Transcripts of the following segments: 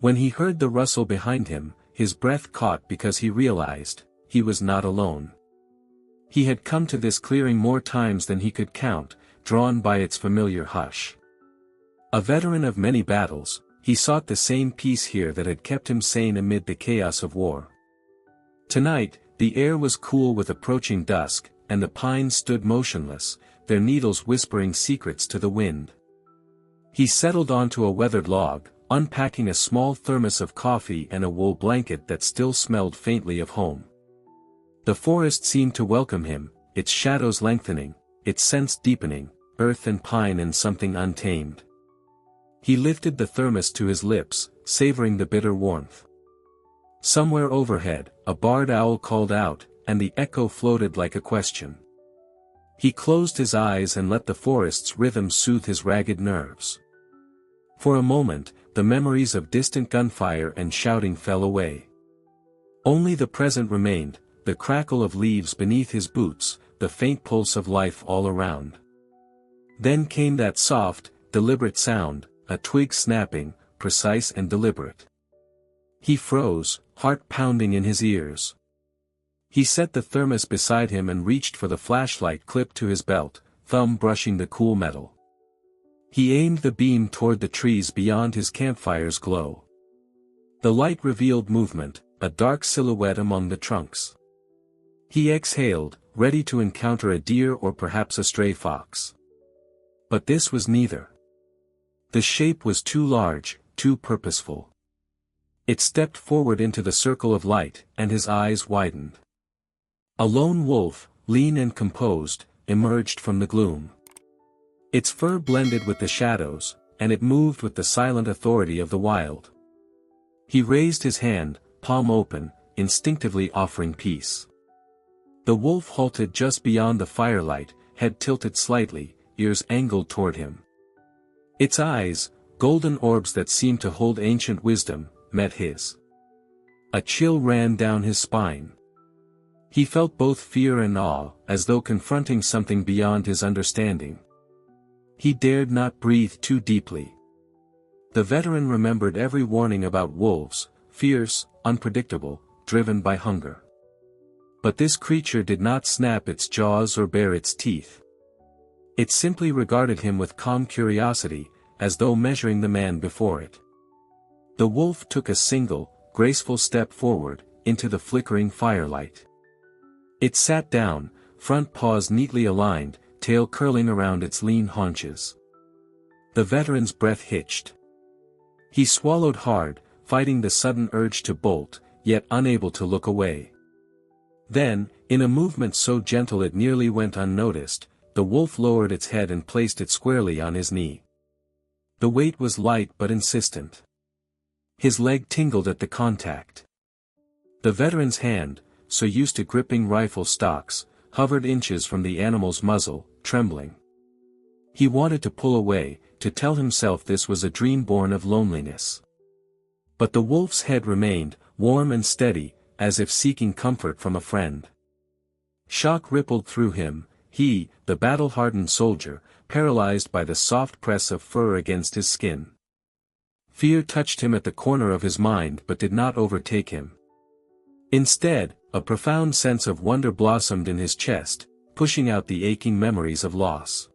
When he heard the rustle behind him, his breath caught because he realized, he was not alone. He had come to this clearing more times than he could count, drawn by its familiar hush. A veteran of many battles, he sought the same peace here that had kept him sane amid the chaos of war. Tonight, the air was cool with approaching dusk, and the pines stood motionless, their needles whispering secrets to the wind. He settled onto a weathered log, unpacking a small thermos of coffee and a wool blanket that still smelled faintly of home. The forest seemed to welcome him, its shadows lengthening, its scents deepening, earth and pine and something untamed. He lifted the thermos to his lips, savoring the bitter warmth. Somewhere overhead, a barred owl called out, and the echo floated like a question. He closed his eyes and let the forest's rhythm soothe his ragged nerves. For a moment, the memories of distant gunfire and shouting fell away. Only the present remained, the crackle of leaves beneath his boots, the faint pulse of life all around. Then came that soft, deliberate sound, a twig snapping, precise and deliberate. He froze, heart pounding in his ears. He set the thermos beside him and reached for the flashlight clipped to his belt, thumb brushing the cool metal. He aimed the beam toward the trees beyond his campfire's glow. The light revealed movement, a dark silhouette among the trunks. He exhaled, ready to encounter a deer or perhaps a stray fox. But this was neither. The shape was too large, too purposeful. It stepped forward into the circle of light, and his eyes widened. A lone wolf, lean and composed, emerged from the gloom. Its fur blended with the shadows, and it moved with the silent authority of the wild. He raised his hand, palm open, instinctively offering peace. The wolf halted just beyond the firelight, head tilted slightly, ears angled toward him. Its eyes, golden orbs that seemed to hold ancient wisdom, met his. A chill ran down his spine. He felt both fear and awe, as though confronting something beyond his understanding. He dared not breathe too deeply. The veteran remembered every warning about wolves, fierce, unpredictable, driven by hunger. But this creature did not snap its jaws or bare its teeth. It simply regarded him with calm curiosity, as though measuring the man before it. The wolf took a single, graceful step forward, into the flickering firelight. It sat down, front paws neatly aligned, tail curling around its lean haunches. The veteran's breath hitched. He swallowed hard, fighting the sudden urge to bolt, yet unable to look away. Then, in a movement so gentle it nearly went unnoticed, the wolf lowered its head and placed it squarely on his knee. The weight was light but insistent. His leg tingled at the contact. The veteran's hand, so used to gripping rifle stocks, hovered inches from the animal's muzzle, trembling. He wanted to pull away, to tell himself this was a dream born of loneliness. But the wolf's head remained, warm and steady, as if seeking comfort from a friend. Shock rippled through him, he, the battle-hardened soldier, paralyzed by the soft press of fur against his skin. Fear touched him at the corner of his mind but did not overtake him. Instead, a profound sense of wonder blossomed in his chest, pushing out the aching memories of loss.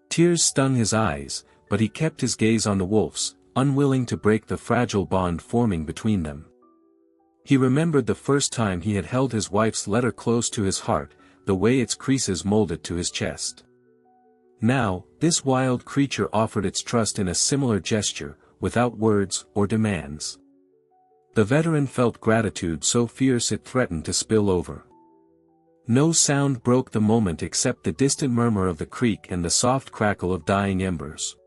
Tears stung his eyes, but he kept his gaze on the wolf's, unwilling to break the fragile bond forming between them. He remembered the first time he had held his wife's letter close to his heart, the way its creases molded to his chest. Now, this wild creature offered its trust in a similar gesture, without words or demands. The veteran felt gratitude so fierce it threatened to spill over. No sound broke the moment except the distant murmur of the creek and the soft crackle of dying embers.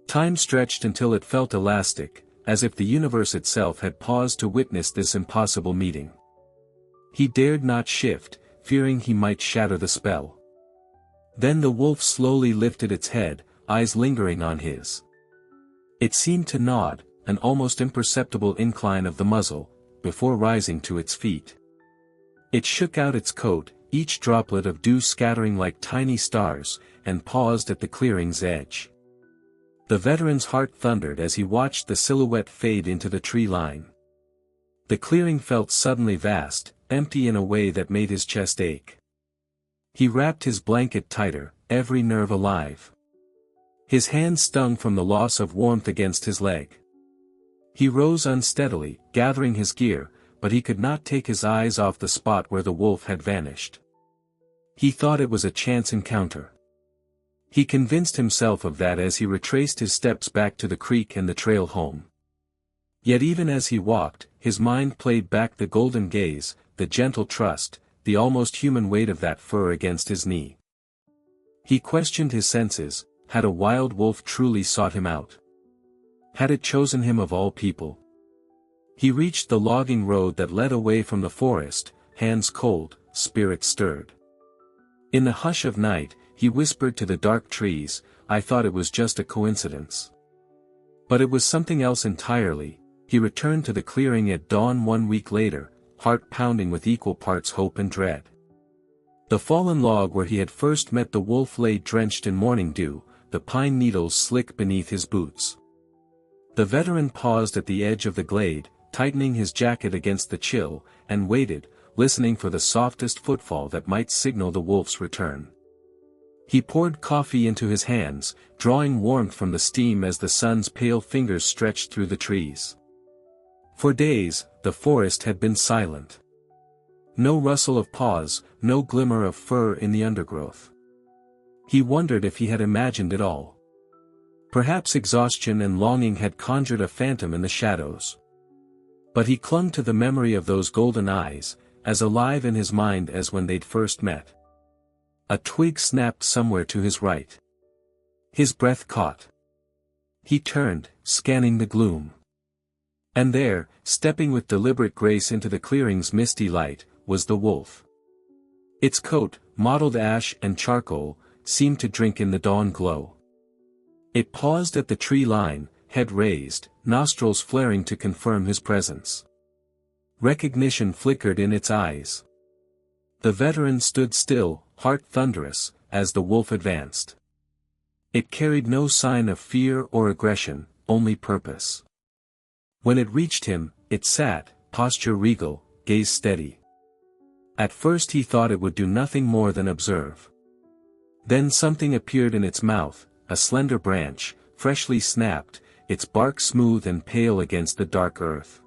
Time stretched until it felt elastic, as if the universe itself had paused to witness this impossible meeting. He dared not shift, fearing he might shatter the spell. Then the wolf slowly lifted its head, eyes lingering on his. It seemed to nod, an almost imperceptible incline of the muzzle, before rising to its feet. It shook out its coat, each droplet of dew scattering like tiny stars, and paused at the clearing's edge. The veteran's heart thundered as he watched the silhouette fade into the tree line. The clearing felt suddenly vast, empty in a way that made his chest ache. He wrapped his blanket tighter, every nerve alive. His hand stung from the loss of warmth against his leg. He rose unsteadily, gathering his gear, but he could not take his eyes off the spot where the wolf had vanished. He thought it was a chance encounter. He convinced himself of that as he retraced his steps back to the creek and the trail home. Yet even as he walked, his mind played back the golden gaze, the gentle trust, the almost human weight of that fur against his knee. He questioned his senses. Had a wild wolf truly sought him out? Had it chosen him of all people? He reached the logging road that led away from the forest, hands cold, spirit stirred. In the hush of night, he whispered to the dark trees, "I thought it was just a coincidence." But it was something else entirely. He returned to the clearing at dawn 1 week later, heart pounding with equal parts hope and dread. The fallen log where he had first met the wolf lay drenched in morning dew, the pine needles slick beneath his boots. The veteran paused at the edge of the glade, tightening his jacket against the chill, and waited, listening for the softest footfall that might signal the wolf's return. He poured coffee into his hands, drawing warmth from the steam as the sun's pale fingers stretched through the trees. For days, the forest had been silent. No rustle of paws, no glimmer of fur in the undergrowth. He wondered if he had imagined it all. Perhaps exhaustion and longing had conjured a phantom in the shadows. But he clung to the memory of those golden eyes, as alive in his mind as when they'd first met. A twig snapped somewhere to his right. His breath caught. He turned, scanning the gloom. And there, stepping with deliberate grace into the clearing's misty light, was the wolf. Its coat, mottled ash and charcoal, seemed to drink in the dawn glow. It paused at the tree line, head raised, nostrils flaring to confirm his presence. Recognition flickered in its eyes. The veteran stood still, heart thunderous, as the wolf advanced. It carried no sign of fear or aggression, only purpose. When it reached him, it sat, posture regal, gaze steady. At first he thought it would do nothing more than observe. Then something appeared in its mouth, a slender branch, freshly snapped, its bark smooth and pale against the dark earth.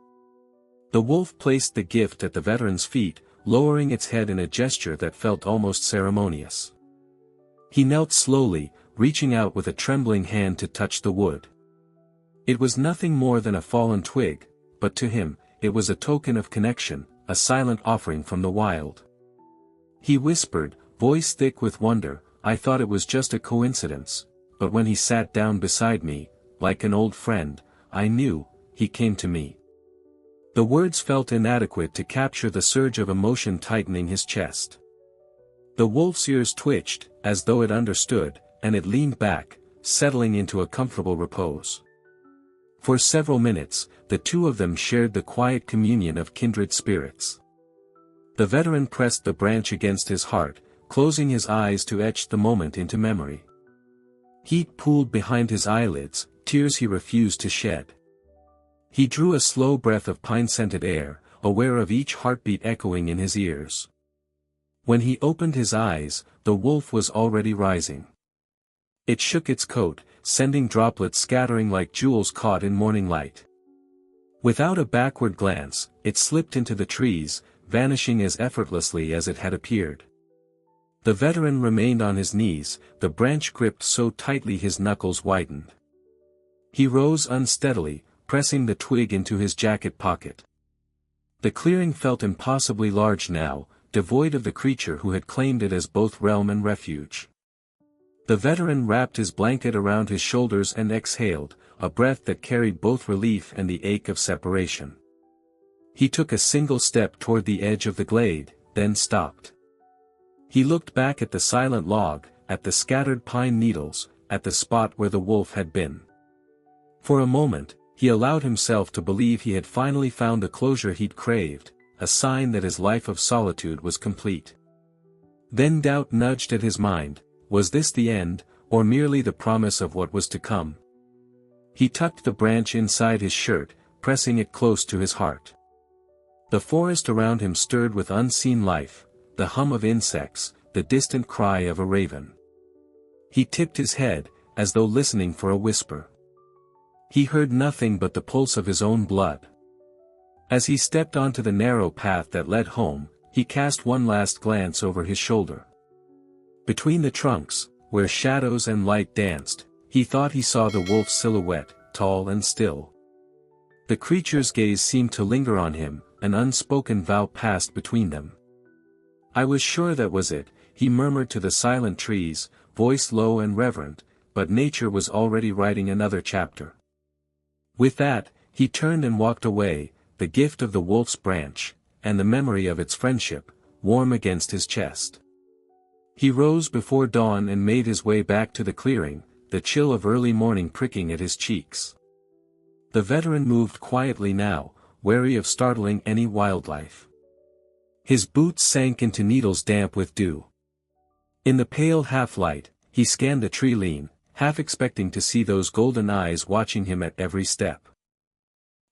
The wolf placed the gift at the veteran's feet, lowering its head in a gesture that felt almost ceremonious. He knelt slowly, reaching out with a trembling hand to touch the wood. It was nothing more than a fallen twig, but to him, it was a token of connection, a silent offering from the wild. He whispered, voice thick with wonder, "I thought it was just a coincidence, but when he sat down beside me, like an old friend, I knew, he came to me." The words felt inadequate to capture the surge of emotion tightening his chest. The wolf's ears twitched, as though it understood, and it leaned back, settling into a comfortable repose. For several minutes, the two of them shared the quiet communion of kindred spirits. The veteran pressed the branch against his heart, closing his eyes to etch the moment into memory. Heat pooled behind his eyelids, tears he refused to shed. He drew a slow breath of pine-scented air, aware of each heartbeat echoing in his ears. When he opened his eyes, the wolf was already rising. It shook its coat, sending droplets scattering like jewels caught in morning light. Without a backward glance, it slipped into the trees, vanishing as effortlessly as it had appeared. The veteran remained on his knees, the branch gripped so tightly his knuckles widened. He rose unsteadily, pressing the twig into his jacket pocket. The clearing felt impossibly large now, devoid of the creature who had claimed it as both realm and refuge. The veteran wrapped his blanket around his shoulders and exhaled, a breath that carried both relief and the ache of separation. He took a single step toward the edge of the glade, then stopped. He looked back at the silent log, at the scattered pine needles, at the spot where the wolf had been. For a moment, he allowed himself to believe he had finally found the closure he'd craved, a sign that his life of solitude was complete. Then doubt nudged at his mind, was this the end, or merely the promise of what was to come? He tucked the branch inside his shirt, pressing it close to his heart. The forest around him stirred with unseen life, the hum of insects, the distant cry of a raven. He tipped his head, as though listening for a whisper. He heard nothing but the pulse of his own blood. As he stepped onto the narrow path that led home, he cast one last glance over his shoulder. Between the trunks, where shadows and light danced, he thought he saw the wolf's silhouette, tall and still. The creature's gaze seemed to linger on him, an unspoken vow passed between them. "I was sure that was it," he murmured to the silent trees, voice low and reverent, but nature was already writing another chapter. With that, he turned and walked away, the gift of the wolf's branch, and the memory of its friendship, warm against his chest. He rose before dawn and made his way back to the clearing, the chill of early morning pricking at his cheeks. The veteran moved quietly now, wary of startling any wildlife. His boots sank into needles damp with dew. In the pale half-light, he scanned the tree lean, half expecting to see those golden eyes watching him at every step.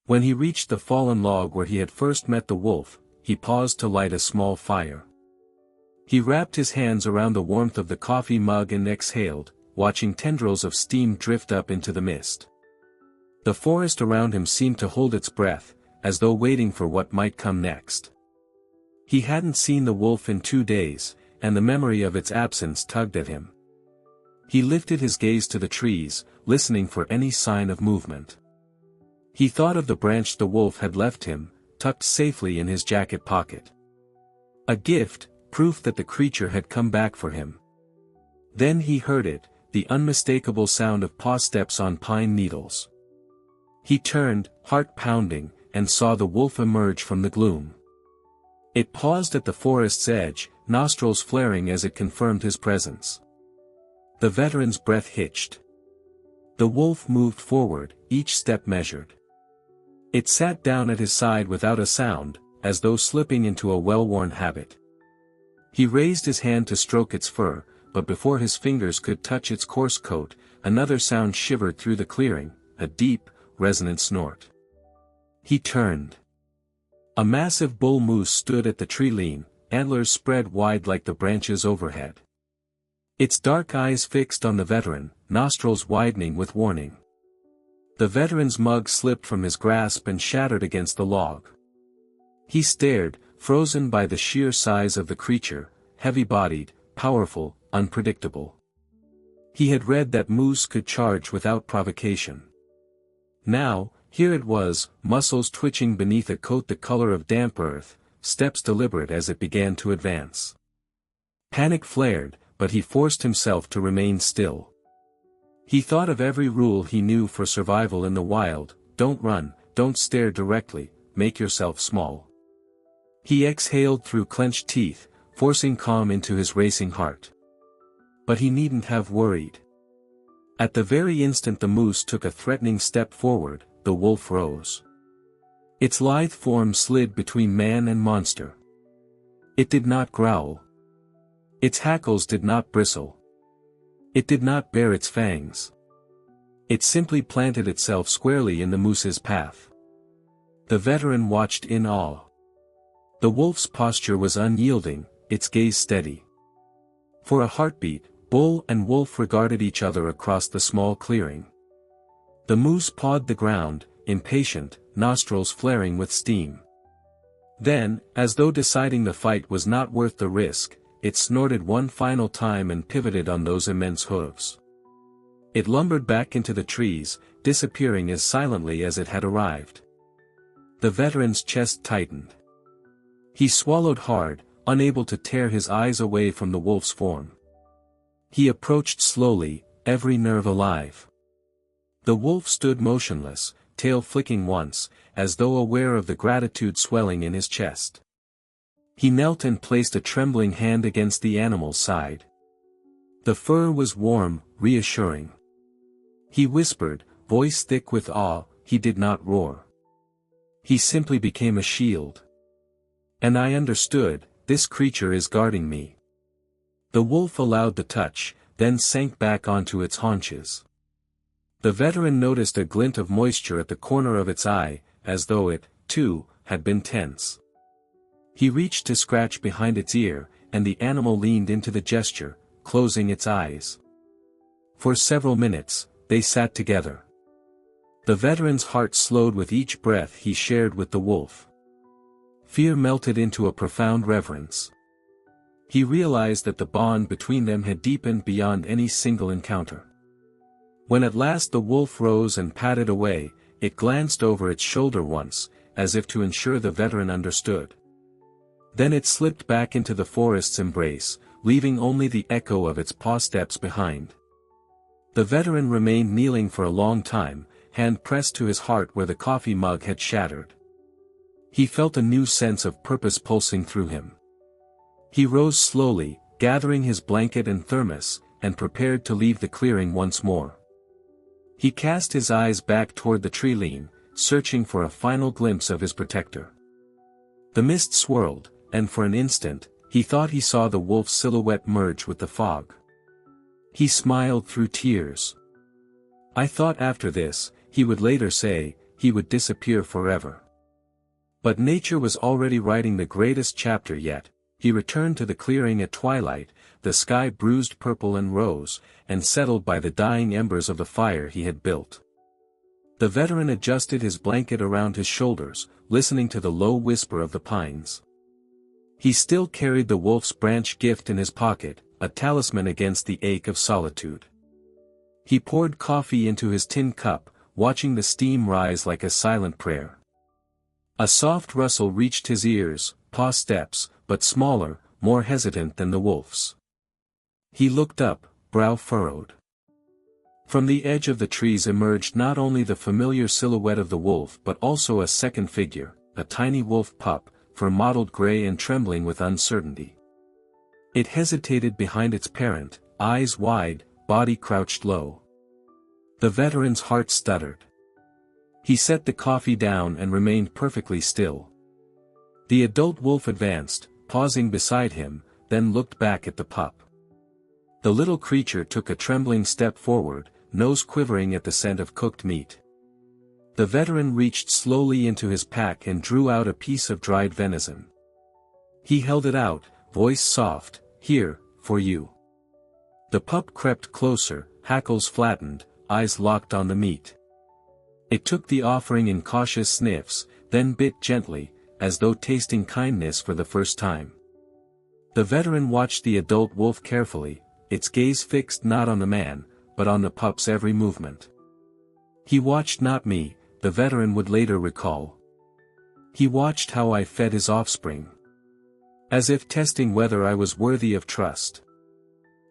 When he reached the fallen log where he had first met the wolf, he paused to light a small fire. He wrapped his hands around the warmth of the coffee mug and exhaled, watching tendrils of steam drift up into the mist. The forest around him seemed to hold its breath, as though waiting for what might come next. He hadn't seen the wolf in 2 days, and the memory of its absence tugged at him. He lifted his gaze to the trees, listening for any sign of movement. He thought of the branch the wolf had left him, tucked safely in his jacket pocket. A gift, proof that the creature had come back for him. Then he heard it, the unmistakable sound of paw steps on pine needles. He turned, heart pounding, and saw the wolf emerge from the gloom. It paused at the forest's edge, nostrils flaring as it confirmed his presence. The veteran's breath hitched. The wolf moved forward, each step measured. It sat down at his side without a sound, as though slipping into a well-worn habit. He raised his hand to stroke its fur, but before his fingers could touch its coarse coat, another sound shivered through the clearing, a deep, resonant snort. He turned. A massive bull moose stood at the tree lean, antlers spread wide like the branches overhead. Its dark eyes fixed on the veteran, nostrils widening with warning. The veteran's mug slipped from his grasp and shattered against the log. He stared, frozen by the sheer size of the creature, heavy-bodied, powerful, unpredictable. He had read that moose could charge without provocation. Now, here it was, muscles twitching beneath a coat the color of damp earth, steps deliberate as it began to advance. Panic flared, but he forced himself to remain still. He thought of every rule he knew for survival in the wild: don't run, don't stare directly, make yourself small. He exhaled through clenched teeth, forcing calm into his racing heart. But he needn't have worried. At the very instant the moose took a threatening step forward, the wolf rose. Its lithe form slid between man and monster. It did not growl. Its hackles did not bristle. It did not bare its fangs. It simply planted itself squarely in the moose's path. The veteran watched in awe. The wolf's posture was unyielding, its gaze steady. For a heartbeat, bull and wolf regarded each other across the small clearing. The moose pawed the ground, impatient, nostrils flaring with steam. Then, as though deciding the fight was not worth the risk, it snorted one final time and pivoted on those immense hooves. It lumbered back into the trees, disappearing as silently as it had arrived. The veteran's chest tightened. He swallowed hard, unable to tear his eyes away from the wolf's form. He approached slowly, every nerve alive. The wolf stood motionless, tail flicking once, as though aware of the gratitude swelling in his chest. He knelt and placed a trembling hand against the animal's side. The fur was warm, reassuring. He whispered, voice thick with awe, he did not roar. He simply became a shield. And I understood, this creature is guarding me. The wolf allowed the touch, then sank back onto its haunches. The veteran noticed a glint of moisture at the corner of its eye, as though it, too, had been tense. He reached to scratch behind its ear, and the animal leaned into the gesture, closing its eyes. For several minutes, they sat together. The veteran's heart slowed with each breath he shared with the wolf. Fear melted into a profound reverence. He realized that the bond between them had deepened beyond any single encounter. When at last the wolf rose and padded away, it glanced over its shoulder once, as if to ensure the veteran understood. Then it slipped back into the forest's embrace, leaving only the echo of its paw steps behind. The veteran remained kneeling for a long time, hand pressed to his heart where the coffee mug had shattered. He felt a new sense of purpose pulsing through him. He rose slowly, gathering his blanket and thermos, and prepared to leave the clearing once more. He cast his eyes back toward the tree line, searching for a final glimpse of his protector. The mist swirled, and for an instant, he thought he saw the wolf's silhouette merge with the fog. He smiled through tears. I thought after this, he would later say, he would disappear forever. But nature was already writing the greatest chapter yet. He returned to the clearing at twilight, the sky bruised purple and rose, and settled by the dying embers of the fire he had built. The veteran adjusted his blanket around his shoulders, listening to the low whisper of the pines. He still carried the wolf's branch gift in his pocket, a talisman against the ache of solitude. He poured coffee into his tin cup, watching the steam rise like a silent prayer. A soft rustle reached his ears, paw steps, but smaller, more hesitant than the wolf's. He looked up, brow furrowed. From the edge of the trees emerged not only the familiar silhouette of the wolf but also a second figure, a tiny wolf pup, fur mottled gray and trembling with uncertainty. It hesitated behind its parent, eyes wide, body crouched low. The veteran's heart stuttered. He set the coffee down and remained perfectly still. The adult wolf advanced, pausing beside him, then looked back at the pup. The little creature took a trembling step forward, nose quivering at the scent of cooked meat. The veteran reached slowly into his pack and drew out a piece of dried venison. He held it out, voice soft, "Here, for you." The pup crept closer, hackles flattened, eyes locked on the meat. It took the offering in cautious sniffs, then bit gently, as though tasting kindness for the first time. The veteran watched the adult wolf carefully, its gaze fixed not on the man, but on the pup's every movement. He watched not me, the veteran would later recall. He watched how I fed his offspring. As if testing whether I was worthy of trust.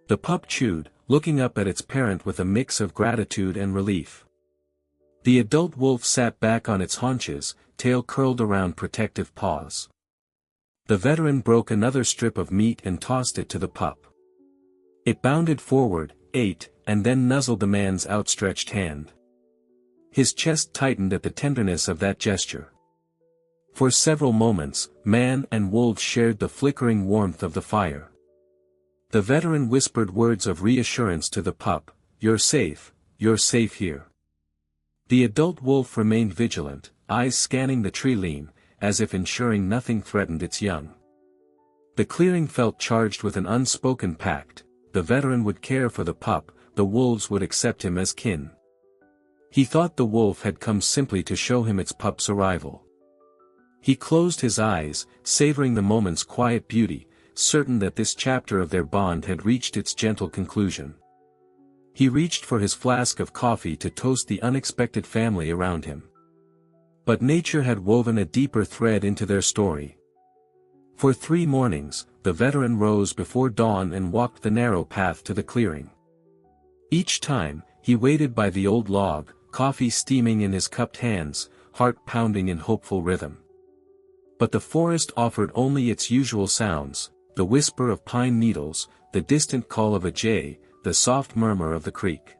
The pup chewed, looking up at its parent with a mix of gratitude and relief. The adult wolf sat back on its haunches, tail curled around protective paws. The veteran broke another strip of meat and tossed it to the pup. It bounded forward, ate, and then nuzzled the man's outstretched hand. His chest tightened at the tenderness of that gesture. For several moments, man and wolf shared the flickering warmth of the fire. The veteran whispered words of reassurance to the pup, you're safe here." The adult wolf remained vigilant, eyes scanning the tree line, as if ensuring nothing threatened its young. The clearing felt charged with an unspoken pact: the veteran would care for the pup, the wolves would accept him as kin. He thought the wolf had come simply to show him its pup's arrival. He closed his eyes, savoring the moment's quiet beauty, certain that this chapter of their bond had reached its gentle conclusion. He reached for his flask of coffee to toast the unexpected family around him. But nature had woven a deeper thread into their story. For 3 mornings, the veteran rose before dawn and walked the narrow path to the clearing. Each time, he waited by the old log, coffee steaming in his cupped hands, heart pounding in hopeful rhythm. But the forest offered only its usual sounds, the whisper of pine needles, the distant call of a jay, the soft murmur of the creek.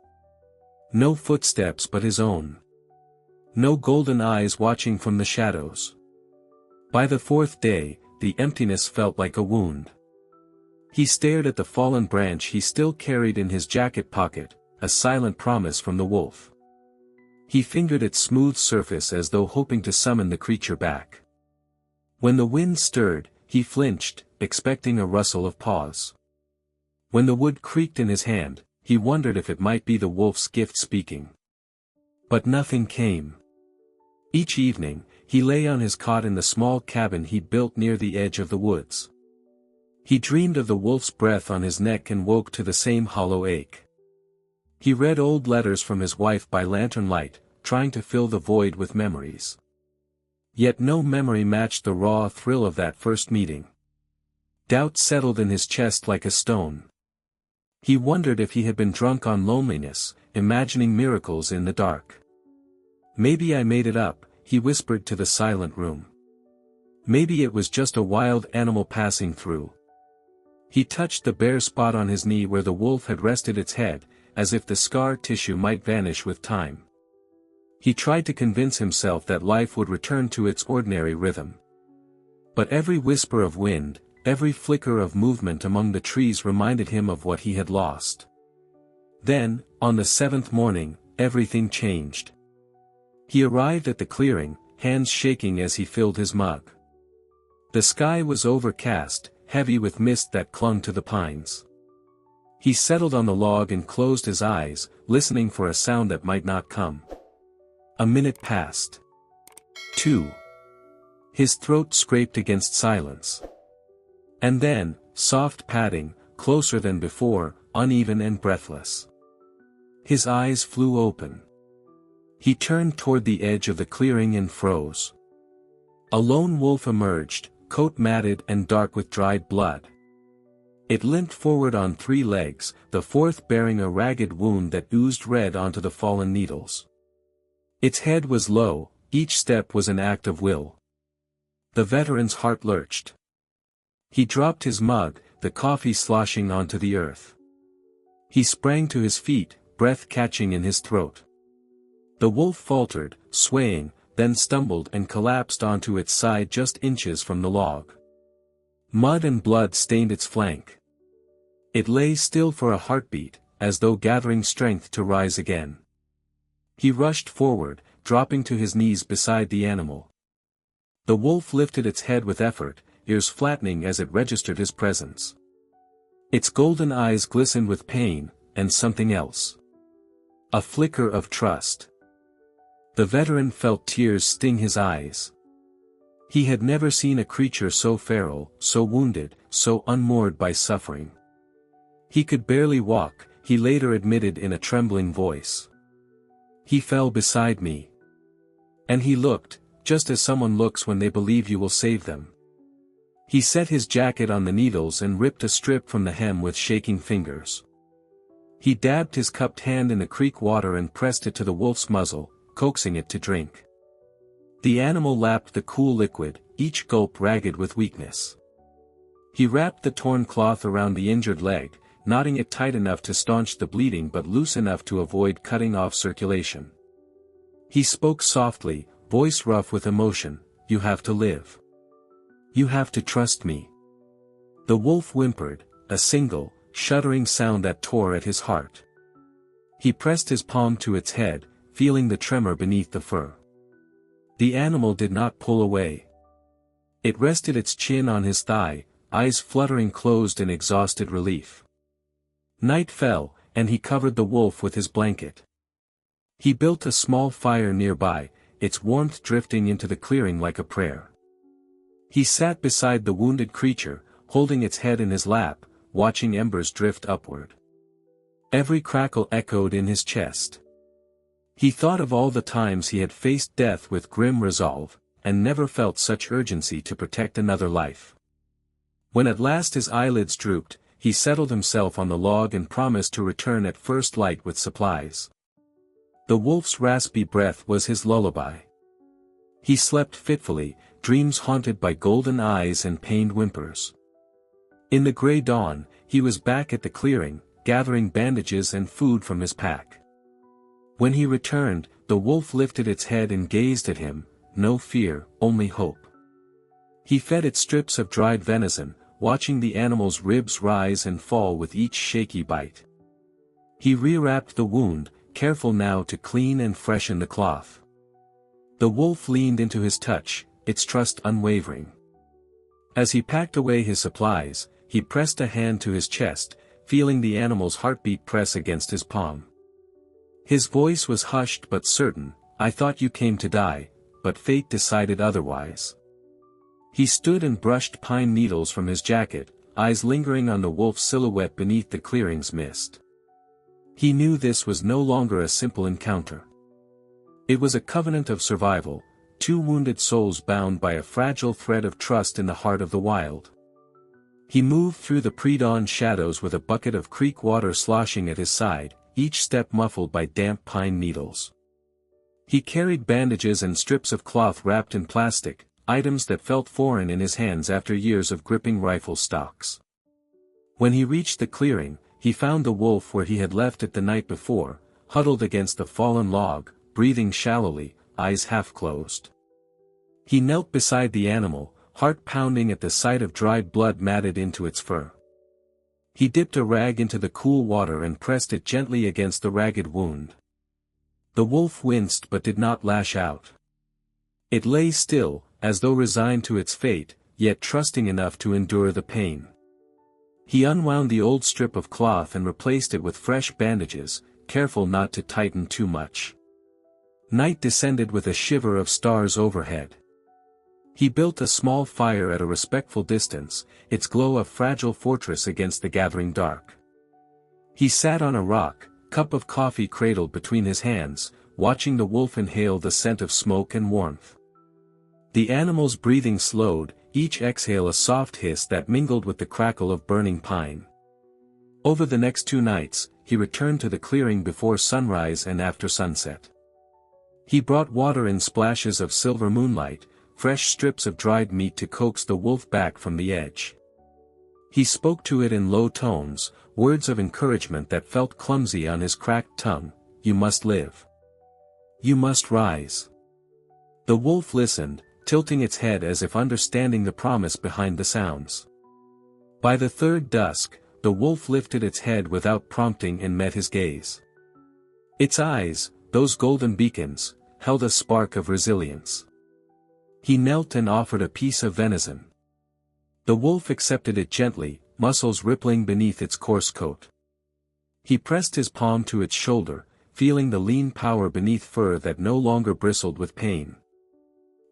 No footsteps but his own. No golden eyes watching from the shadows. By the 4th day, the emptiness felt like a wound. He stared at the fallen branch he still carried in his jacket pocket, a silent promise from the wolf. He fingered its smooth surface as though hoping to summon the creature back. When the wind stirred, he flinched, expecting a rustle of paws. When the wood creaked in his hand, he wondered if it might be the wolf's gift speaking. But nothing came. Each evening, he lay on his cot in the small cabin he'd built near the edge of the woods. He dreamed of the wolf's breath on his neck and woke to the same hollow ache. He read old letters from his wife by lantern light, trying to fill the void with memories. Yet no memory matched the raw thrill of that first meeting. Doubt settled in his chest like a stone. He wondered if he had been drunk on loneliness, imagining miracles in the dark. "Maybe I made it up," he whispered to the silent room. "Maybe it was just a wild animal passing through." He touched the bare spot on his knee where the wolf had rested its head, as if the scar tissue might vanish with time. He tried to convince himself that life would return to its ordinary rhythm. But every whisper of wind, every flicker of movement among the trees reminded him of what he had lost. Then, on the 7th morning, everything changed. He arrived at the clearing, hands shaking as he filled his mug. The sky was overcast, heavy with mist that clung to the pines. He settled on the log and closed his eyes, listening for a sound that might not come. A minute passed. 2. His throat scraped against silence. And then, soft padding, closer than before, uneven and breathless. His eyes flew open. He turned toward the edge of the clearing and froze. A lone wolf emerged, coat matted and dark with dried blood. It limped forward on 3 legs, the 4th bearing a ragged wound that oozed red onto the fallen needles. Its head was low, each step was an act of will. The veteran's heart lurched. He dropped his mug, the coffee sloshing onto the earth. He sprang to his feet, breath catching in his throat. The wolf faltered, swaying, then stumbled and collapsed onto its side just inches from the log. Mud and blood stained its flank. It lay still for a heartbeat, as though gathering strength to rise again. He rushed forward, dropping to his knees beside the animal. The wolf lifted its head with effort, ears flattening as it registered his presence. Its golden eyes glistened with pain, and something else. A flicker of trust. The veteran felt tears sting his eyes. He had never seen a creature so feral, so wounded, so unmoored by suffering. He could barely walk, he later admitted in a trembling voice. "He fell beside me. And he looked, just as someone looks when they believe you will save them." He set his jacket on the needles and ripped a strip from the hem with shaking fingers. He dabbed his cupped hand in the creek water and pressed it to the wolf's muzzle, coaxing it to drink. The animal lapped the cool liquid, each gulp ragged with weakness. He wrapped the torn cloth around the injured leg, knotting it tight enough to staunch the bleeding but loose enough to avoid cutting off circulation. He spoke softly, voice rough with emotion, "You have to live. You have to trust me." The wolf whimpered, a single, shuddering sound that tore at his heart. He pressed his palm to its head, feeling the tremor beneath the fur. The animal did not pull away. It rested its chin on his thigh, eyes fluttering closed in exhausted relief. Night fell, and he covered the wolf with his blanket. He built a small fire nearby, its warmth drifting into the clearing like a prayer. He sat beside the wounded creature, holding its head in his lap, watching embers drift upward. Every crackle echoed in his chest. He thought of all the times he had faced death with grim resolve, and never felt such urgency to protect another life. When at last his eyelids drooped, he settled himself on the log and promised to return at first light with supplies. The wolf's raspy breath was his lullaby. He slept fitfully, dreams haunted by golden eyes and pained whimpers. In the gray dawn, he was back at the clearing, gathering bandages and food from his pack. When he returned, the wolf lifted its head and gazed at him, no fear, only hope. He fed it strips of dried venison, watching the animal's ribs rise and fall with each shaky bite. He rewrapped the wound, careful now to clean and freshen the cloth. The wolf leaned into his touch, its trust unwavering. As he packed away his supplies, he pressed a hand to his chest, feeling the animal's heartbeat press against his palm. His voice was hushed but certain. "I thought you came to die, but fate decided otherwise." He stood and brushed pine needles from his jacket, eyes lingering on the wolf's silhouette beneath the clearing's mist. He knew this was no longer a simple encounter. It was a covenant of survival, two wounded souls bound by a fragile thread of trust in the heart of the wild. He moved through the pre-dawn shadows with a bucket of creek water sloshing at his side, each step muffled by damp pine needles. He carried bandages and strips of cloth wrapped in plastic, items that felt foreign in his hands after years of gripping rifle stocks. When he reached the clearing, he found the wolf where he had left it the night before, huddled against the fallen log, breathing shallowly, eyes half closed. He knelt beside the animal, heart pounding at the sight of dried blood matted into its fur. He dipped a rag into the cool water and pressed it gently against the ragged wound. The wolf winced but did not lash out. It lay still, as though resigned to its fate, yet trusting enough to endure the pain. He unwound the old strip of cloth and replaced it with fresh bandages, careful not to tighten too much. Night descended with a shiver of stars overhead. He built a small fire at a respectful distance, its glow a fragile fortress against the gathering dark. He sat on a rock, cup of coffee cradled between his hands, watching the wolf inhale the scent of smoke and warmth. The animal's breathing slowed, each exhale a soft hiss that mingled with the crackle of burning pine. Over the next 2 nights, he returned to the clearing before sunrise and after sunset. He brought water in splashes of silver moonlight, fresh strips of dried meat to coax the wolf back from the edge. He spoke to it in low tones, words of encouragement that felt clumsy on his cracked tongue. "You must live. You must rise." The wolf listened, tilting its head as if understanding the promise behind the sounds. By the third dusk, the wolf lifted its head without prompting and met his gaze. Its eyes, those golden beacons, held a spark of resilience. He knelt and offered a piece of venison. The wolf accepted it gently, muscles rippling beneath its coarse coat. He pressed his palm to its shoulder, feeling the lean power beneath fur that no longer bristled with pain.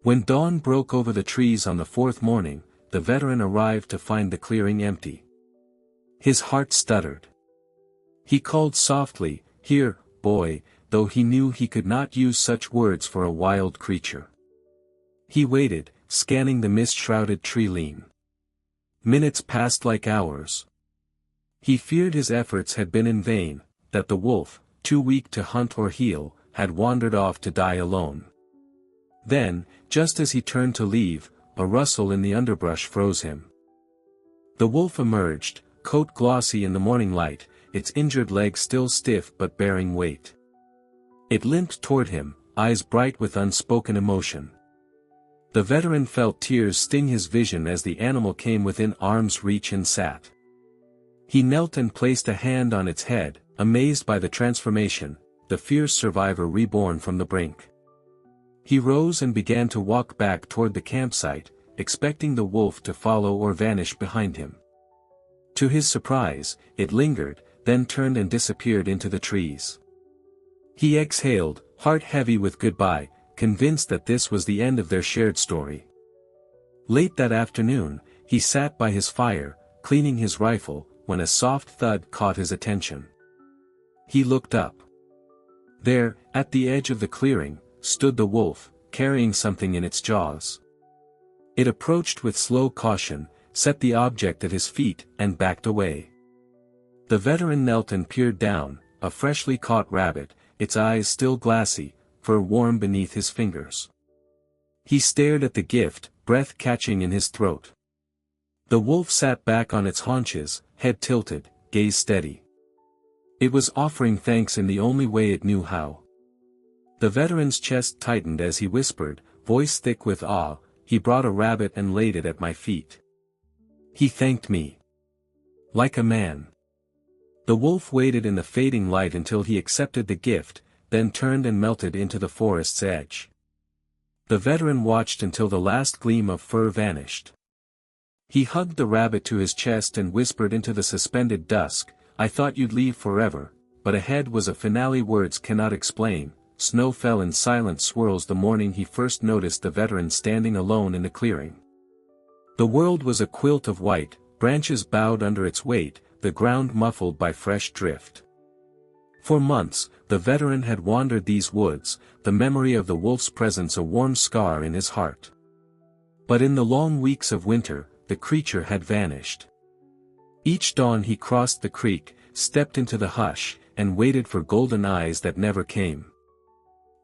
When dawn broke over the trees on the 4th morning, the veteran arrived to find the clearing empty. His heart stuttered. He called softly, "Here, boy," though he knew he could not use such words for a wild creature. He waited, scanning the mist-shrouded tree line. Minutes passed like hours. He feared his efforts had been in vain, that the wolf, too weak to hunt or heal, had wandered off to die alone. Then, just as he turned to leave, a rustle in the underbrush froze him. The wolf emerged, coat glossy in the morning light, its injured leg still stiff but bearing weight. It limped toward him, eyes bright with unspoken emotion. The veteran felt tears sting his vision as the animal came within arm's reach and sat. He knelt and placed a hand on its head, amazed by the transformation, the fierce survivor reborn from the brink. He rose and began to walk back toward the campsite, expecting the wolf to follow or vanish behind him. To his surprise, it lingered, then turned and disappeared into the trees. He exhaled, heart heavy with goodbye, convinced that this was the end of their shared story. Late that afternoon, he sat by his fire, cleaning his rifle, when a soft thud caught his attention. He looked up. There, at the edge of the clearing, stood the wolf, carrying something in its jaws. It approached with slow caution, set the object at his feet, and backed away. The veteran knelt and peered down, a freshly caught rabbit, its eyes still glassy, fur warm beneath his fingers. He stared at the gift, breath catching in his throat. The wolf sat back on its haunches, head tilted, gaze steady. It was offering thanks in the only way it knew how. The veteran's chest tightened as he whispered, voice thick with awe, "He brought a rabbit and laid it at my feet. He thanked me. Like a man." The wolf waited in the fading light until he accepted the gift, then turned and melted into the forest's edge. The veteran watched until the last gleam of fur vanished. He hugged the rabbit to his chest and whispered into the suspended dusk, "I thought you'd leave forever," but ahead was a finale words cannot explain. Snow fell in silent swirls the morning he first noticed the veteran standing alone in the clearing. The world was a quilt of white, branches bowed under its weight, the ground muffled by fresh drift. For months, the veteran had wandered these woods, the memory of the wolf's presence a warm scar in his heart. But in the long weeks of winter, the creature had vanished. Each dawn he crossed the creek, stepped into the hush, and waited for golden eyes that never came.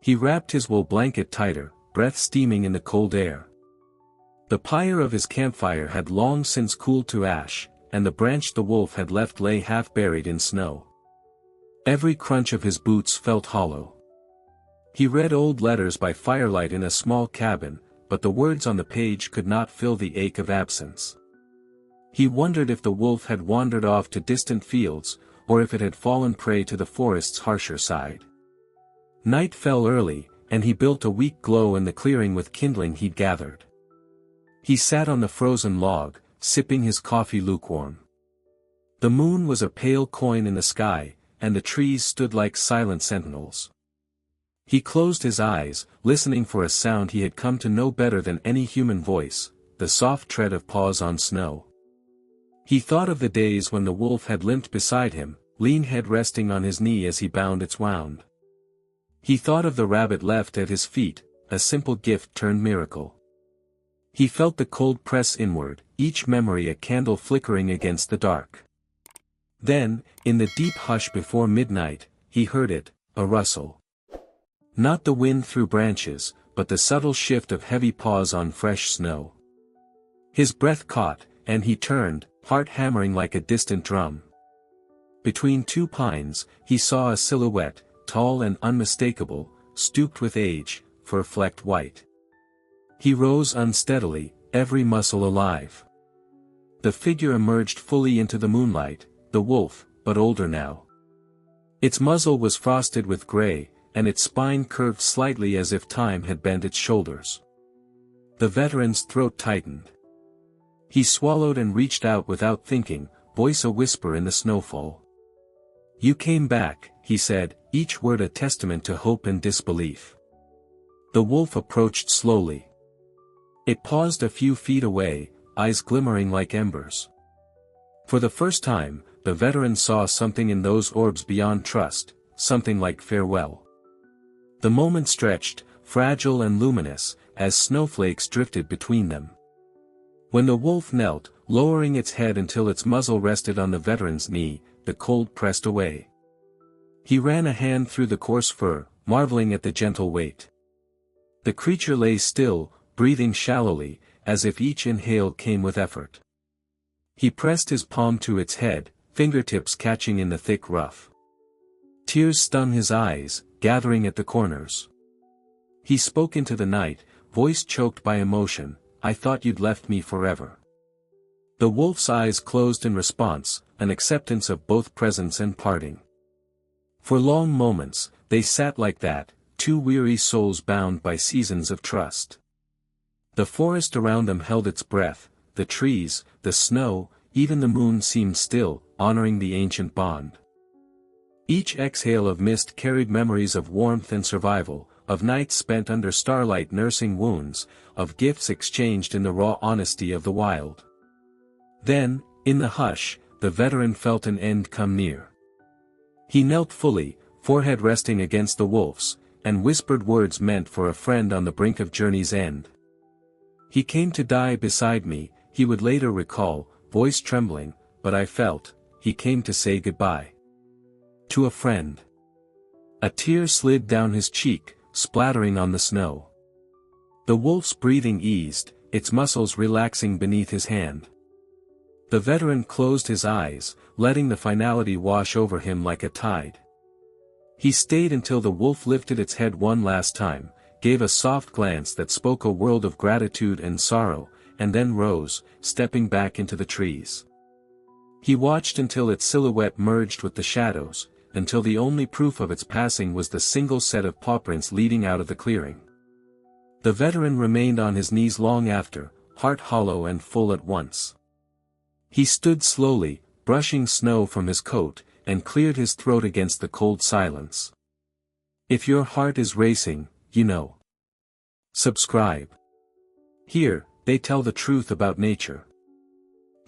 He wrapped his wool blanket tighter, breath steaming in the cold air. The pyre of his campfire had long since cooled to ash, and the branch the wolf had left lay half buried in snow. Every crunch of his boots felt hollow. He read old letters by firelight in a small cabin, but the words on the page could not fill the ache of absence. He wondered if the wolf had wandered off to distant fields, or if it had fallen prey to the forest's harsher side. Night fell early, and he built a weak glow in the clearing with kindling he'd gathered. He sat on the frozen log, sipping his coffee lukewarm. The moon was a pale coin in the sky, and the trees stood like silent sentinels. He closed his eyes, listening for a sound he had come to know better than any human voice, the soft tread of paws on snow. He thought of the days when the wolf had limped beside him, lean head resting on his knee as he bound its wound. He thought of the rabbit left at his feet, a simple gift turned miracle. He felt the cold press inward, each memory a candle flickering against the dark. Then, in the deep hush before midnight, he heard it, a rustle. Not the wind through branches, but the subtle shift of heavy paws on fresh snow. His breath caught, and he turned, heart hammering like a distant drum. Between two pines, he saw a silhouette, tall and unmistakable, stooped with age, fur flecked white. He rose unsteadily, every muscle alive. The figure emerged fully into the moonlight, the wolf, but older now. Its muzzle was frosted with gray, and its spine curved slightly as if time had bent its shoulders. The veteran's throat tightened. He swallowed and reached out without thinking, voice a whisper in the snowfall. "You came back," he said, each word a testament to hope and disbelief. The wolf approached slowly. It paused a few feet away, eyes glimmering like embers. For the first time, the veteran saw something in those orbs beyond trust, something like farewell. The moment stretched, fragile and luminous, as snowflakes drifted between them. When the wolf knelt, lowering its head until its muzzle rested on the veteran's knee, the cold pressed away. He ran a hand through the coarse fur, marveling at the gentle weight. The creature lay still, breathing shallowly, as if each inhale came with effort. He pressed his palm to its head, fingertips catching in the thick ruff. Tears stung his eyes, gathering at the corners. He spoke into the night, voice choked by emotion, "I thought you'd left me forever." The wolf's eyes closed in response, an acceptance of both presence and parting. For long moments, they sat like that, two weary souls bound by seasons of trust. The forest around them held its breath, the trees, the snow, even the moon seemed still, honoring the ancient bond. Each exhale of mist carried memories of warmth and survival, of nights spent under starlight nursing wounds, of gifts exchanged in the raw honesty of the wild. Then, in the hush, the veteran felt an end come near. He knelt fully, forehead resting against the wolf's, and whispered words meant for a friend on the brink of journey's end. "He came to die beside me," he would later recall, voice trembling, "but I felt, he came to say goodbye. To a friend." A tear slid down his cheek, splattering on the snow. The wolf's breathing eased, its muscles relaxing beneath his hand. The veteran closed his eyes, letting the finality wash over him like a tide. He stayed until the wolf lifted its head one last time, gave a soft glance that spoke a world of gratitude and sorrow, and then rose, stepping back into the trees. He watched until its silhouette merged with the shadows, until the only proof of its passing was the single set of pawprints leading out of the clearing. The veteran remained on his knees long after, heart hollow and full at once. He stood slowly, brushing snow from his coat, and cleared his throat against the cold silence. If your heart is racing, you know. Subscribe. Here, they tell the truth about nature.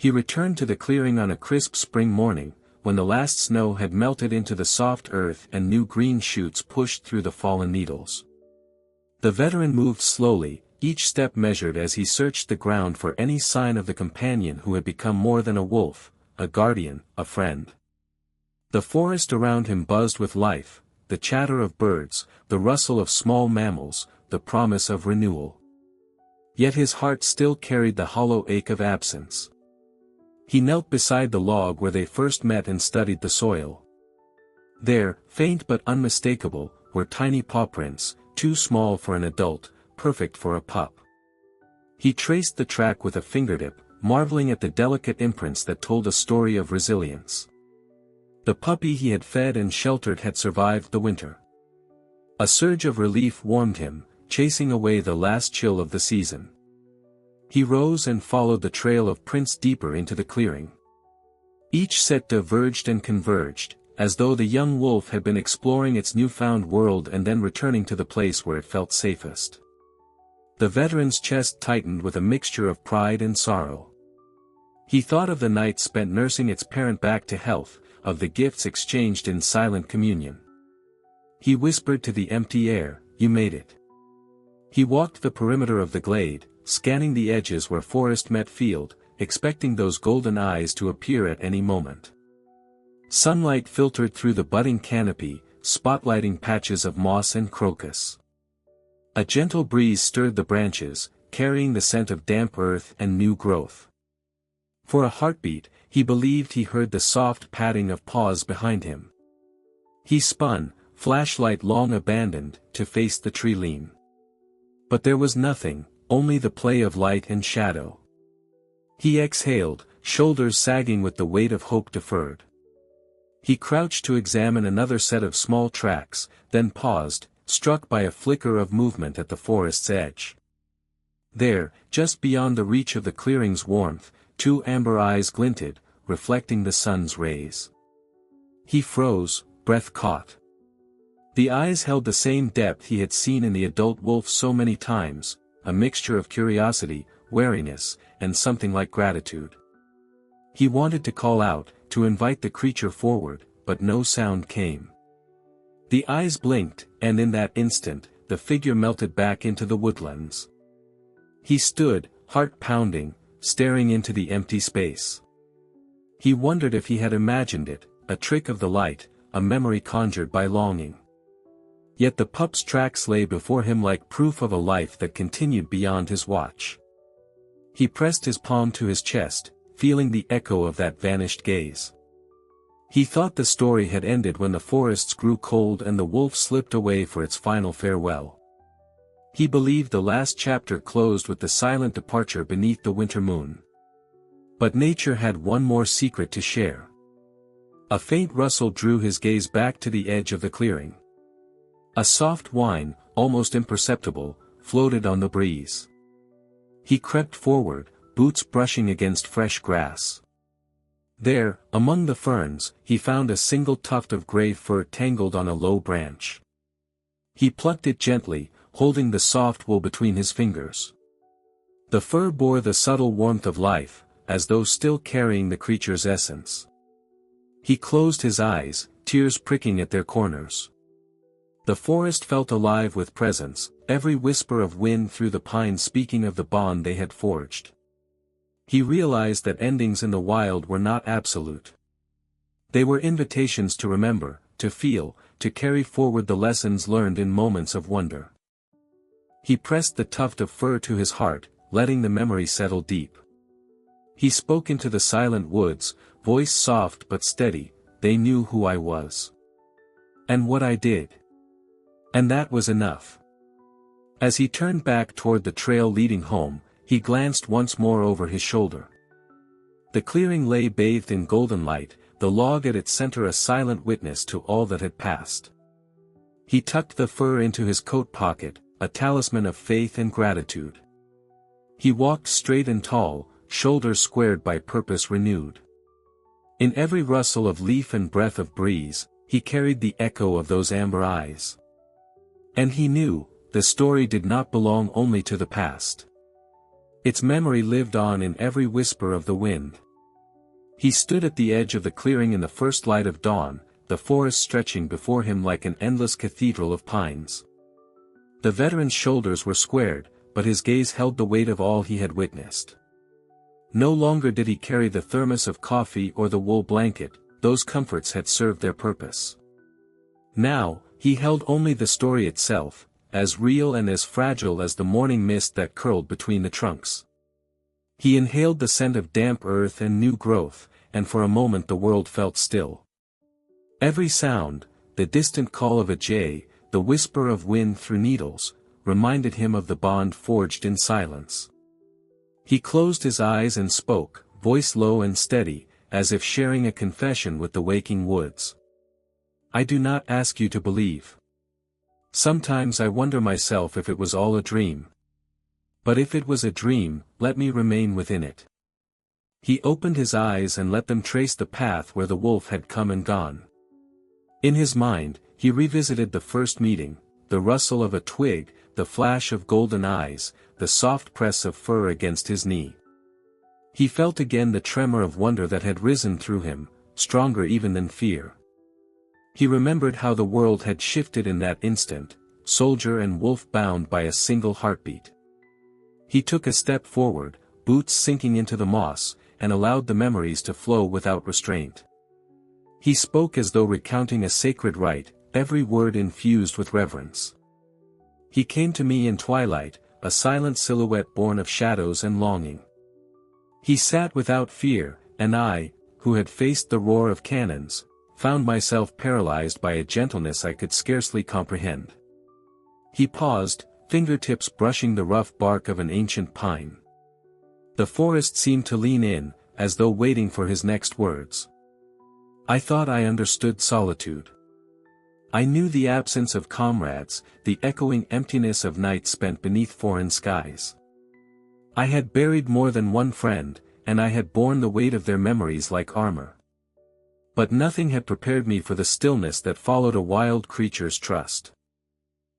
He returned to the clearing on a crisp spring morning, when the last snow had melted into the soft earth and new green shoots pushed through the fallen needles. The veteran moved slowly, each step measured as he searched the ground for any sign of the companion who had become more than a wolf, a guardian, a friend. The forest around him buzzed with life, the chatter of birds, the rustle of small mammals, the promise of renewal. Yet his heart still carried the hollow ache of absence. He knelt beside the log where they first met and studied the soil. There, faint but unmistakable, were tiny pawprints, too small for an adult, perfect for a pup. He traced the track with a fingertip, marveling at the delicate imprints that told a story of resilience. The puppy he had fed and sheltered had survived the winter. A surge of relief warmed him, chasing away the last chill of the season. He rose and followed the trail of prints deeper into the clearing. Each set diverged and converged, as though the young wolf had been exploring its newfound world and then returning to the place where it felt safest. The veteran's chest tightened with a mixture of pride and sorrow. He thought of the night spent nursing its parent back to health, of the gifts exchanged in silent communion. He whispered to the empty air, "You made it." He walked the perimeter of the glade, scanning the edges where forest met field, expecting those golden eyes to appear at any moment. Sunlight filtered through the budding canopy, spotlighting patches of moss and crocus. A gentle breeze stirred the branches, carrying the scent of damp earth and new growth. For a heartbeat, he believed he heard the soft padding of paws behind him. He spun, flashlight long abandoned, to face the tree lean. But there was nothing, only the play of light and shadow. He exhaled, shoulders sagging with the weight of hope deferred. He crouched to examine another set of small tracks, then paused, struck by a flicker of movement at the forest's edge. There, just beyond the reach of the clearing's warmth, two amber eyes glinted, reflecting the sun's rays. He froze, breath caught. The eyes held the same depth he had seen in the adult wolf so many times, a mixture of curiosity, wariness, and something like gratitude. He wanted to call out, to invite the creature forward, but no sound came. The eyes blinked, and in that instant, the figure melted back into the woodlands. He stood, heart pounding, staring into the empty space. He wondered if he had imagined it, a trick of the light, a memory conjured by longing. Yet the pup's tracks lay before him like proof of a life that continued beyond his watch. He pressed his palm to his chest, feeling the echo of that vanished gaze. He thought the story had ended when the forests grew cold and the wolf slipped away for its final farewell. He believed the last chapter closed with the silent departure beneath the winter moon. But nature had one more secret to share. A faint rustle drew his gaze back to the edge of the clearing. A soft whine, almost imperceptible, floated on the breeze. He crept forward, boots brushing against fresh grass. There, among the ferns, he found a single tuft of gray fur tangled on a low branch. He plucked it gently, holding the soft wool between his fingers. The fur bore the subtle warmth of life, as though still carrying the creature's essence. He closed his eyes, tears pricking at their corners. The forest felt alive with presence, every whisper of wind through the pines speaking of the bond they had forged. He realized that endings in the wild were not absolute. They were invitations to remember, to feel, to carry forward the lessons learned in moments of wonder. He pressed the tuft of fur to his heart, letting the memory settle deep. He spoke into the silent woods, voice soft but steady, "They knew who I was. And what I did. And that was enough." As he turned back toward the trail leading home, he glanced once more over his shoulder. The clearing lay bathed in golden light, the log at its center a silent witness to all that had passed. He tucked the fur into his coat pocket, a talisman of faith and gratitude. He walked straight and tall, shoulders squared by purpose renewed. In every rustle of leaf and breath of breeze, he carried the echo of those amber eyes. And he knew, the story did not belong only to the past. Its memory lived on in every whisper of the wind. He stood at the edge of the clearing in the first light of dawn, the forest stretching before him like an endless cathedral of pines. The veteran's shoulders were squared, but his gaze held the weight of all he had witnessed. No longer did he carry the thermos of coffee or the wool blanket, those comforts had served their purpose. Now, he held only the story itself, as real and as fragile as the morning mist that curled between the trunks. He inhaled the scent of damp earth and new growth, and for a moment the world felt still. Every sound, the distant call of a jay, the whisper of wind through needles, reminded him of the bond forged in silence. He closed his eyes and spoke, voice low and steady, as if sharing a confession with the waking woods. I do not ask you to believe. Sometimes I wonder myself if it was all a dream. But if it was a dream, let me remain within it. He opened his eyes and let them trace the path where the wolf had come and gone. In his mind, he revisited the first meeting, the rustle of a twig, the flash of golden eyes, the soft press of fur against his knee. He felt again the tremor of wonder that had risen through him, stronger even than fear. He remembered how the world had shifted in that instant, soldier and wolf bound by a single heartbeat. He took a step forward, boots sinking into the moss, and allowed the memories to flow without restraint. He spoke as though recounting a sacred rite, every word infused with reverence. He came to me in twilight, a silent silhouette born of shadows and longing. He sat without fear, and I, who had faced the roar of cannons, found myself paralyzed by a gentleness I could scarcely comprehend. He paused, fingertips brushing the rough bark of an ancient pine. The forest seemed to lean in, as though waiting for his next words. I thought I understood solitude. I knew the absence of comrades, the echoing emptiness of nights spent beneath foreign skies. I had buried more than one friend, and I had borne the weight of their memories like armor. But nothing had prepared me for the stillness that followed a wild creature's trust.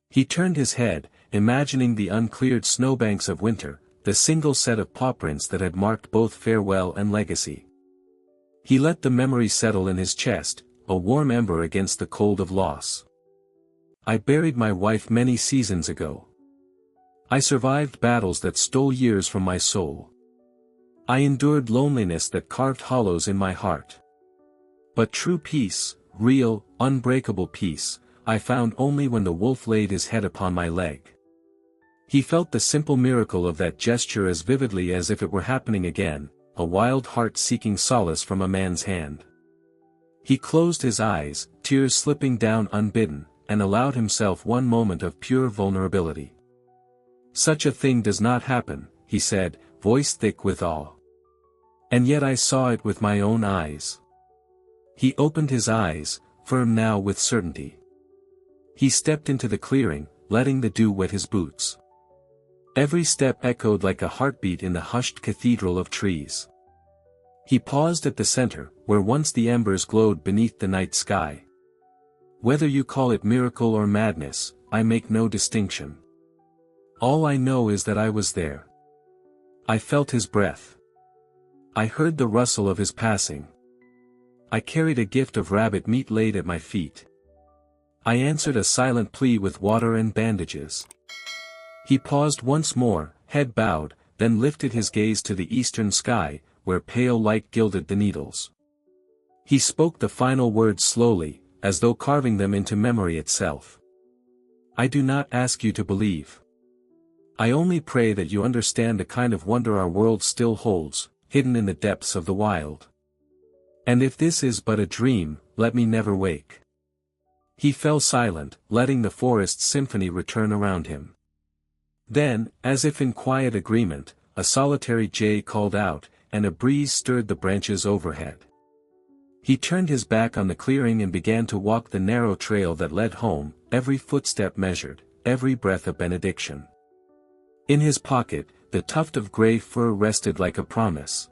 He turned his head, imagining the uncleared snowbanks of winter, the single set of pawprints that had marked both farewell and legacy. He let the memory settle in his chest, a warm ember against the cold of loss. I buried my wife many seasons ago. I survived battles that stole years from my soul. I endured loneliness that carved hollows in my heart. But true peace, real, unbreakable peace, I found only when the wolf laid his head upon my leg. He felt the simple miracle of that gesture as vividly as if it were happening again, a wild heart seeking solace from a man's hand. He closed his eyes, tears slipping down unbidden, and allowed himself one moment of pure vulnerability. Such a thing does not happen, he said, voice thick with awe. And yet I saw it with my own eyes. He opened his eyes, firm now with certainty. He stepped into the clearing, letting the dew wet his boots. Every step echoed like a heartbeat in the hushed cathedral of trees. He paused at the center, where once the embers glowed beneath the night sky. Whether you call it miracle or madness, I make no distinction. All I know is that I was there. I felt his breath. I heard the rustle of his passing. I carried a gift of rabbit meat laid at my feet. I answered a silent plea with water and bandages. He paused once more, head bowed, then lifted his gaze to the eastern sky, where pale light gilded the needles. He spoke the final words slowly, as though carving them into memory itself. I do not ask you to believe. I only pray that you understand the kind of wonder our world still holds, hidden in the depths of the wild. And if this is but a dream, let me never wake. He fell silent, letting the forest's symphony return around him. Then, as if in quiet agreement, a solitary jay called out, and a breeze stirred the branches overhead. He turned his back on the clearing and began to walk the narrow trail that led home, every footstep measured, every breath a benediction. In his pocket, the tuft of gray fur rested like a promise.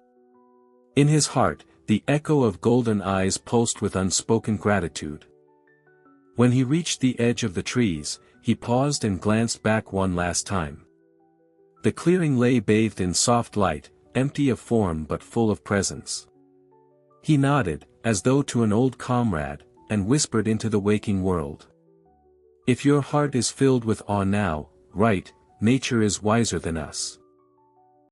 In his heart, the echo of golden eyes pulsed with unspoken gratitude. When he reached the edge of the trees, he paused and glanced back one last time. The clearing lay bathed in soft light, empty of form but full of presence. He nodded, as though to an old comrade, and whispered into the waking world. If your heart is filled with awe now, write, nature is wiser than us.